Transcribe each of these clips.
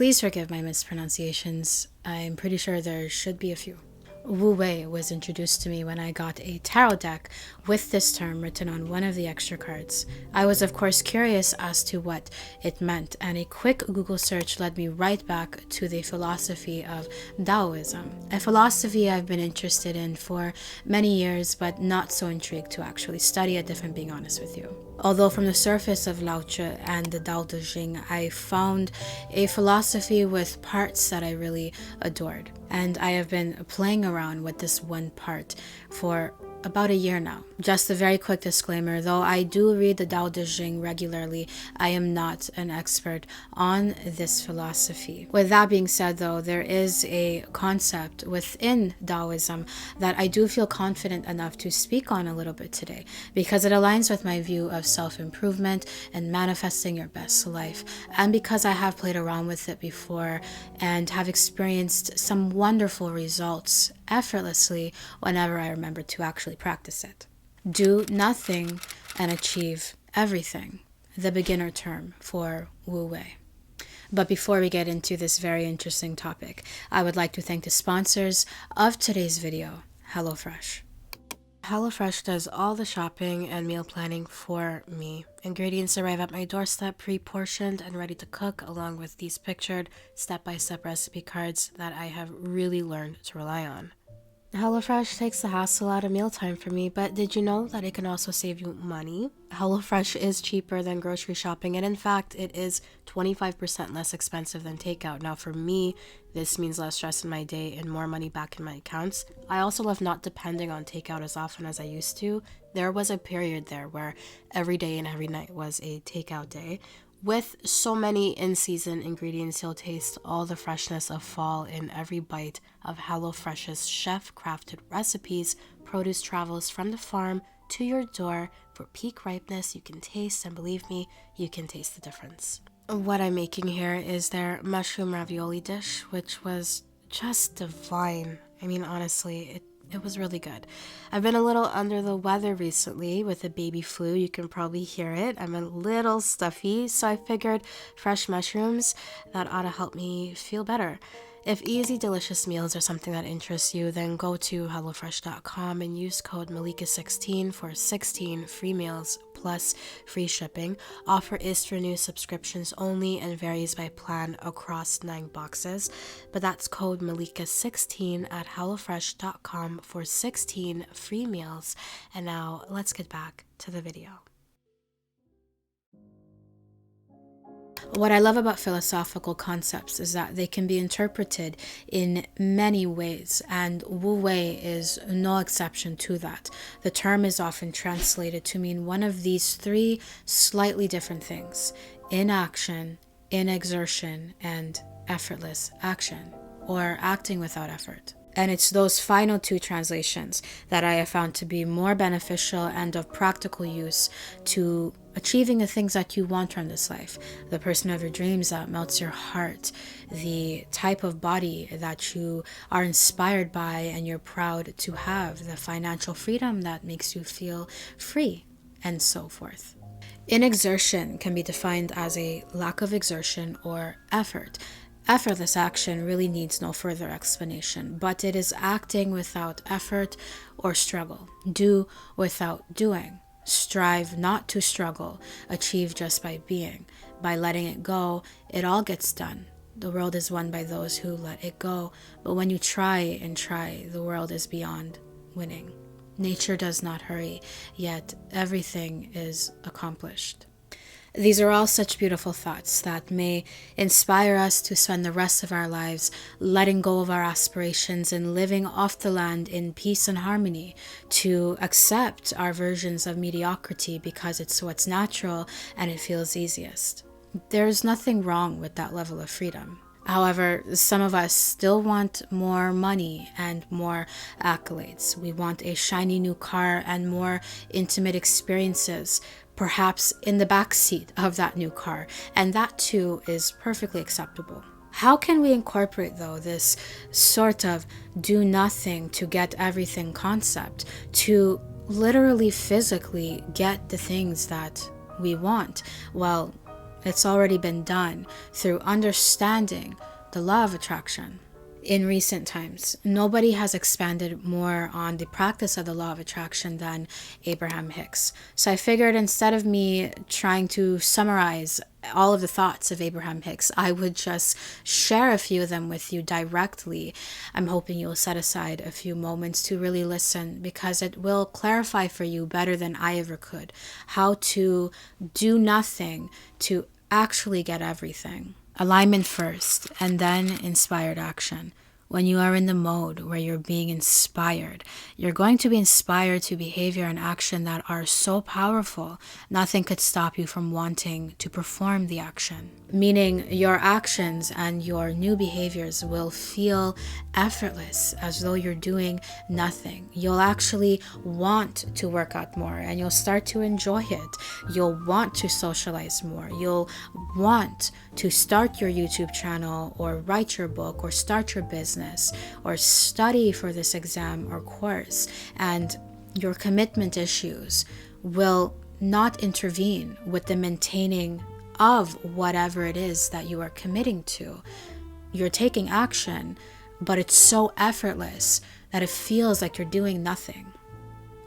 Please forgive my mispronunciations. I'm pretty sure there should be a few. Wu Wei was introduced to me when I got a tarot deck with this term written on one of the extra cards. I was of course curious as to what it meant, and a quick Google search led me right back to the philosophy of Taoism, a philosophy I've been interested in for many years but not so intrigued to actually study it, if I'm being honest with you. Although from the surface of Lao Tzu and the Tao Te Ching, I found a philosophy with parts that I really adored. And I have been playing around with this one part for about a year now. Just a very quick disclaimer, though I do read the Tao Te Ching regularly, I am not an expert on this philosophy. With that being said though, there is a concept within Taoism that I do feel confident enough to speak on a little bit today, because it aligns with my view of self-improvement and manifesting your best life, and because I have played around with it before and have experienced some wonderful results effortlessly whenever I remember to actually practice it. Do nothing and achieve everything, the beginner term for Wu Wei. But before we get into this very interesting topic, I would like to thank the sponsors of today's video, HelloFresh. HelloFresh does all the shopping and meal planning for me. Ingredients arrive at my doorstep pre-portioned and ready to cook, along with these pictured step-by-step recipe cards that I have really learned to rely on. HelloFresh takes the hassle out of mealtime for me, but did you know that it can also save you money? HelloFresh is cheaper than grocery shopping, and in fact, it is 25% less expensive than takeout. Now for me, this means less stress in my day and more money back in my accounts. I also love not depending on takeout as often as I used to. There was a period there where every day and every night was a takeout day. With so many in-season ingredients, you'll taste all the freshness of fall in every bite of HelloFresh's chef-crafted recipes. Produce travels from the farm to your door for peak ripeness. You can taste, and believe me, you can taste the difference. What I'm making here is their mushroom ravioli dish, which was just divine. I mean, honestly, it was really good. I've been a little under the weather recently with a baby flu. You can probably hear it. I'm a little stuffy, so I figured fresh mushrooms, that ought to help me feel better. If easy, delicious meals are something that interests you, then go to HelloFresh.com and use code maleeka16 for 16 free meals plus free shipping. Offer is for new subscriptions only and varies by plan across 9 boxes. But that's code maleeka16 at HelloFresh.com for 16 free meals. And now let's get back to the video. What I love about philosophical concepts is that they can be interpreted in many ways, and Wu Wei is no exception to that. The term is often translated to mean one of these 3 slightly different things: inaction, inexertion, and effortless action, or acting without effort. And it's those final 2 translations that I have found to be more beneficial and of practical use to achieving the things that you want from this life. The person of your dreams that melts your heart, the type of body that you are inspired by and you're proud to have, the financial freedom that makes you feel free, and so forth. Inexertion can be defined as a lack of exertion or effort. Effortless action really needs no further explanation, but it is acting without effort or struggle. Do without doing. Strive not to struggle. Achieve just by being. By letting it go, it all gets done. The world is won by those who let it go, but when you try and try, the world is beyond winning. Nature does not hurry, yet everything is accomplished. These are all such beautiful thoughts that may inspire us to spend the rest of our lives letting go of our aspirations and living off the land in peace and harmony, to accept our versions of mediocrity because it's what's natural and it feels easiest. There's nothing wrong with that level of freedom. However, some of us still want more money and more accolades. We want a shiny new car and more intimate experiences, perhaps in the back seat of that new car, and that too is perfectly acceptable. How can we incorporate, though, this sort of do nothing to get everything concept to literally physically get the things that we want? Well, It's already been done through understanding the law of attraction. In recent times, nobody has expanded more on the practice of the law of attraction than Abraham Hicks. So I figured instead of me trying to summarize all of the thoughts of Abraham Hicks, I would just share a few of them with you directly. I'm hoping you'll set aside a few moments to really listen, because it will clarify for you better than I ever could how to do nothing to actually get everything. Alignment first, and then inspired action. When you are in the mode where you're being inspired, you're going to be inspired to behavior and action that are so powerful, nothing could stop you from wanting to perform the action. Meaning your actions and your new behaviors will feel effortless, as though you're doing nothing. You'll actually want to work out more, and you'll start to enjoy it. You'll want to socialize more. You'll want to start your YouTube channel, or write your book, or start your business, or study for this exam or course. And your commitment issues will not intervene with the maintaining of whatever it is that you are committing to. You're taking action, but it's so effortless that it feels like you're doing nothing.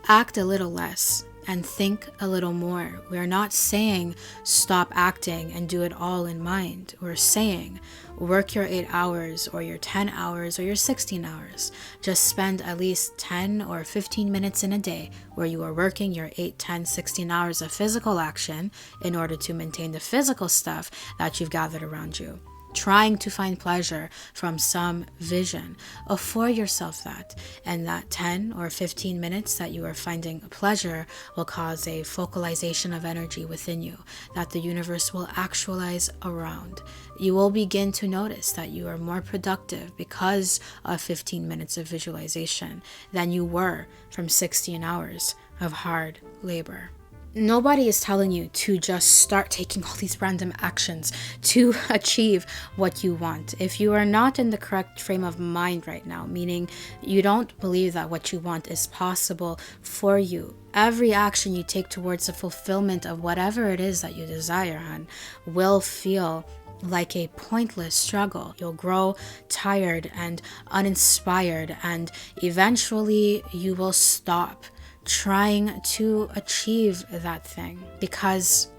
Act a little less and think a little more. We're not saying stop acting and do it all in mind. We're saying work your 8 hours or your 10 hours or your 16 hours. Just spend at least 10 or 15 minutes in a day where you are working your 8, 10, 16 hours of physical action in order to maintain the physical stuff that you've gathered around you. Trying to find pleasure from some vision. Afford yourself that, and that 10 or 15 minutes that you are finding pleasure will cause a focalization of energy within you that the universe will actualize around. You will begin to notice that you are more productive because of 15 minutes of visualization than you were from 16 hours of hard labor. Nobody is telling you to just start taking all these random actions to achieve what you want. If you are not in the correct frame of mind right now, meaning you don't believe that what you want is possible for you, every action you take towards the fulfillment of whatever it is that you desire, hon, will feel like a pointless struggle. You'll grow tired and uninspired, and eventually you will stop trying to achieve that thing, because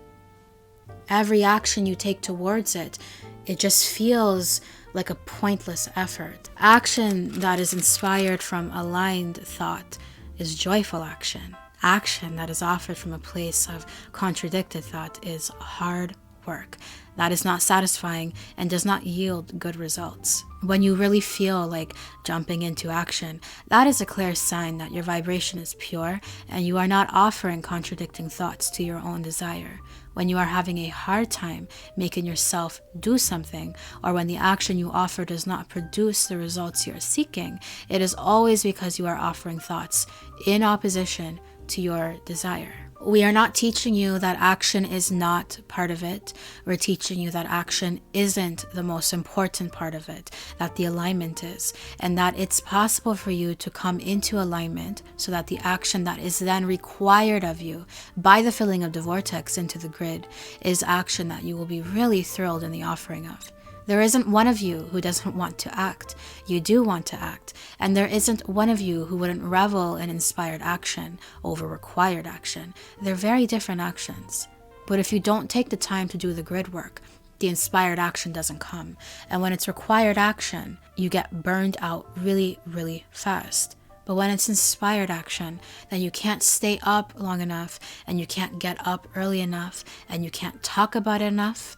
every action you take towards it, it just feels like a pointless effort. Action that is inspired from aligned thought is joyful action. Action that is offered from a place of contradicted thought is hard work that is not satisfying and does not yield good results. When you really feel like jumping into action, that is a clear sign that your vibration is pure and you are not offering contradicting thoughts to your own desire. When you are having a hard time making yourself do something, or when the action you offer does not produce the results you are seeking, it is always because you are offering thoughts in opposition to your desire. We are not teaching you that action is not part of it. We're teaching you that action isn't the most important part of it, that the alignment is, and that it's possible for you to come into alignment so that the action that is then required of you by the filling of the vortex into the grid is action that you will be really thrilled in the offering of. There isn't one of you who doesn't want to act. You do want to act. And there isn't one of you who wouldn't revel in inspired action over required action. They're very different actions. But if you don't take the time to do the grid work, the inspired action doesn't come. And when it's required action, you get burned out really, really fast. But when it's inspired action, then you can't stay up long enough, and you can't get up early enough, and you can't talk about it enough.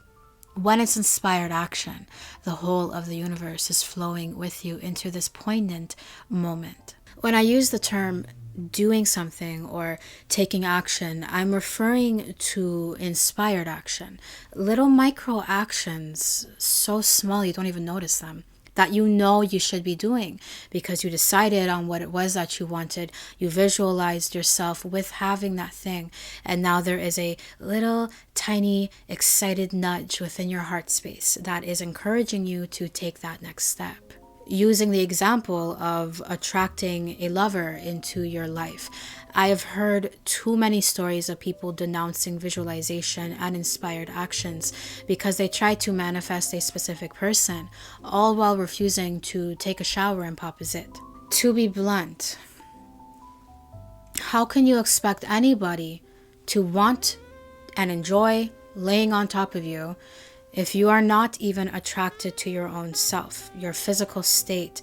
When it's inspired action, the whole of the universe is flowing with you into this poignant moment. When I use the term doing something or taking action, I'm referring to inspired action. Little micro actions, so small you don't even notice them, that you know you should be doing because you decided on what it was that you wanted. You visualized yourself with having that thing. And now there is a little tiny excited nudge within your heart space that is encouraging you to take that next step. Using the example of attracting a lover into your life, I have heard too many stories of people denouncing visualization and inspired actions because they try to manifest a specific person, all while refusing to take a shower and pop a zit. To be blunt, how can you expect anybody to want and enjoy laying on top of you if you are not even attracted to your own self? Your physical state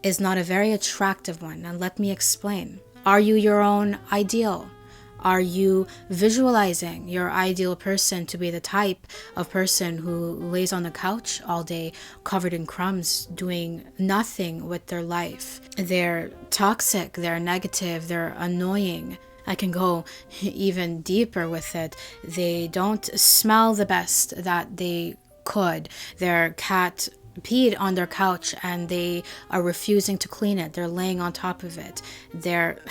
is not a very attractive one, and let me explain. Are you your own ideal? Are you visualizing your ideal person to be the type of person who lays on the couch all day covered in crumbs, doing nothing with their life? They're toxic, they're negative, they're annoying. I can go even deeper with it. They don't smell the best that they could. Their cat peed on their couch and they are refusing to clean it. They're laying on top of it. Their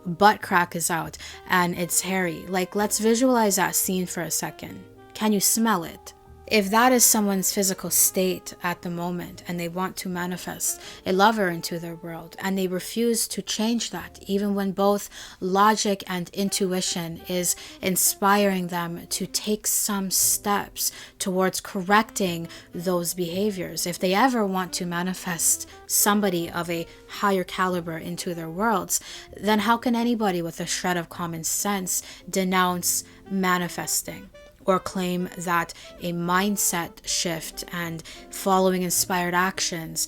butt crack is out and it's hairy. Like, let's visualize that scene for a second. Can you smell it? If that is someone's physical state at the moment and they want to manifest a lover into their world and they refuse to change that, even when both logic and intuition is inspiring them to take some steps towards correcting those behaviors, if they ever want to manifest somebody of a higher caliber into their worlds, then how can anybody with a shred of common sense denounce manifesting? Or claim that a mindset shift and following inspired actions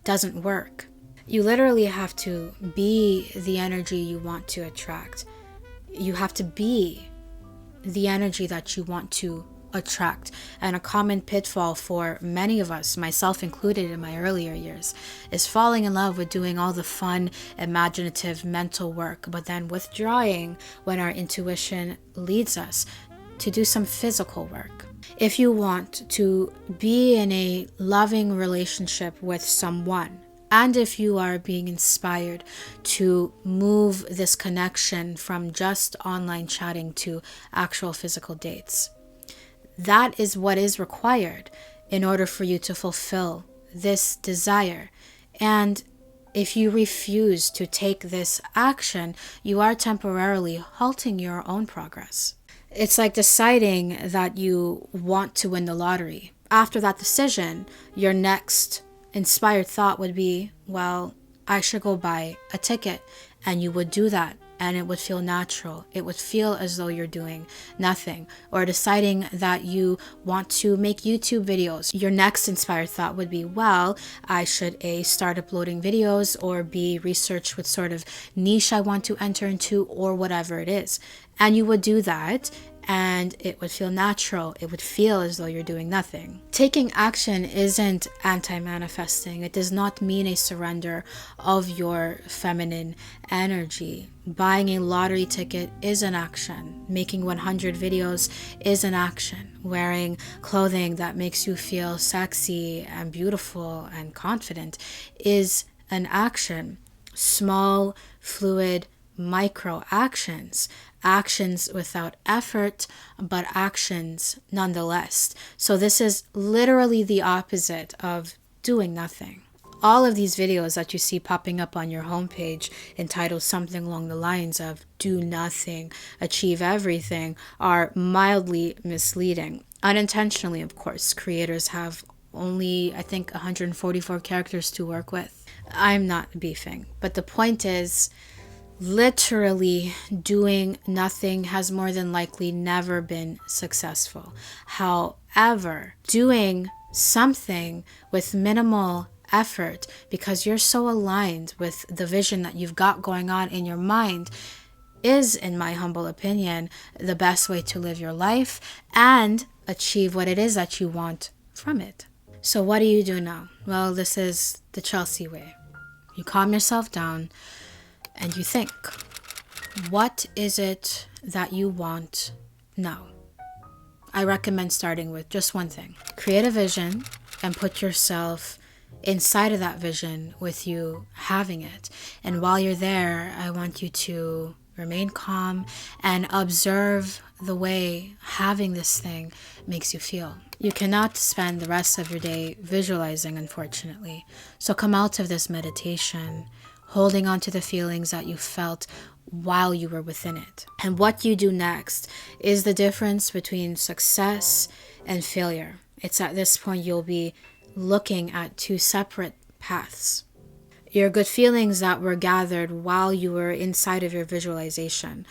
doesn't work? You literally have to be the energy you want to attract. You have to be the energy that you want to attract. And a common pitfall for many of us, myself included in my earlier years, is falling in love with doing all the fun, imaginative, mental work, but then withdrawing when our intuition leads us to do some physical work. If you want to be in a loving relationship with someone, and if you are being inspired to move this connection from just online chatting to actual physical dates, that is what is required in order for you to fulfill this desire. And if you refuse to take this action, you are temporarily halting your own progress. It's like deciding that you want to win the lottery. After that decision, your next inspired thought would be, well, I should go buy a ticket. And you would do that, and it would feel natural. It would feel as though you're doing nothing. Or deciding that you want to make YouTube videos. Your next inspired thought would be, well, I should start uploading videos or be research what sort of niche I want to enter into or whatever it is. And you would do that, and it would feel natural. It would feel as though you're doing nothing. Taking action isn't anti-manifesting. It does not mean a surrender of your feminine energy. Buying a lottery ticket is an action. Making 100 videos is an action. Wearing clothing that makes you feel sexy and beautiful and confident is an action. Small, fluid, micro actions without effort, but actions nonetheless. So this is literally the opposite of doing nothing. All of these videos that you see popping up on your homepage entitled something along the lines of do nothing, achieve everything, are mildly misleading. Unintentionally, of course. Creators have only, I think, 144 characters to work with. I'm not beefing, but the point is, literally doing nothing has more than likely never been successful. However, doing something with minimal effort because you're so aligned with the vision that you've got going on in your mind is, in my humble opinion, the best way to live your life and achieve what it is that you want from it. So what do you do now? Well, this is the Chelsea way. You calm yourself down and you think, what is it that you want now? I recommend starting with just one thing. Create a vision and put yourself inside of that vision with you having it. And while you're there, I want you to remain calm and observe the way having this thing makes you feel. You cannot spend the rest of your day visualizing, unfortunately. So come out of this meditation holding on to the feelings that you felt while you were within it. And what you do next is the difference between success and failure. It's at this point you'll be looking at two separate paths. Your good feelings that were gathered while you were inside of your visualization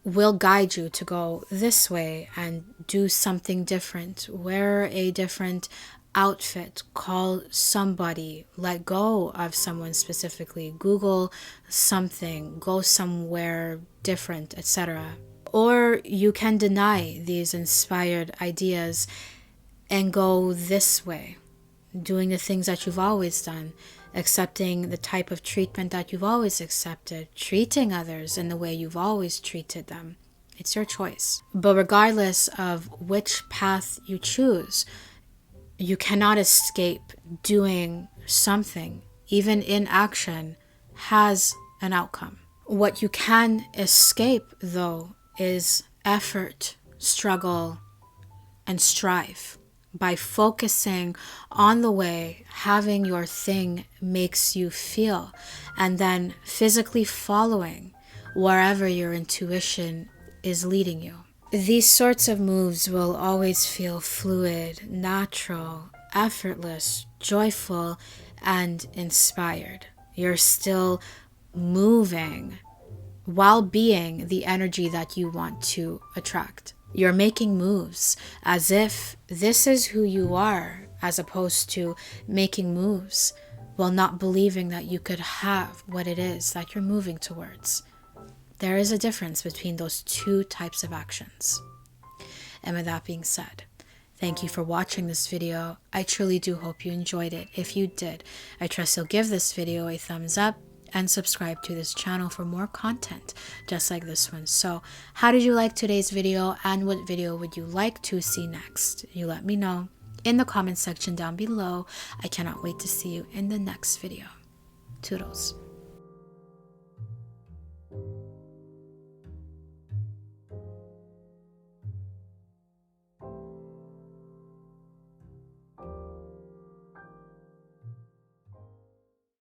will guide you to go this way and do something different. Wear a different outfit, call somebody, let go of someone specifically, Google something, go somewhere different, etc. Or you can deny these inspired ideas and go this way, doing the things that you've always done, accepting the type of treatment that you've always accepted, treating others in the way you've always treated them. It's your choice. But regardless of which path you choose, you cannot escape doing something, even inaction has an outcome. What you can escape, though, is effort, struggle, and strive. By focusing on the way having your thing makes you feel, and then physically following wherever your intuition is leading you. These sorts of moves will always feel fluid, natural, effortless, joyful, and inspired. You're still moving while being the energy that you want to attract. You're making moves as if this is who you are, as opposed to making moves while not believing that you could have what it is that you're moving towards. There is a difference between those two types of actions. And with that being said, thank you for watching this video. I truly do hope you enjoyed it. If you did, I trust you'll give this video a thumbs up and subscribe to this channel for more content just like this one. So how did you like today's video, and what video would you like to see next? You let me know in the comment section down below. I cannot wait to see you in the next video. Toodles.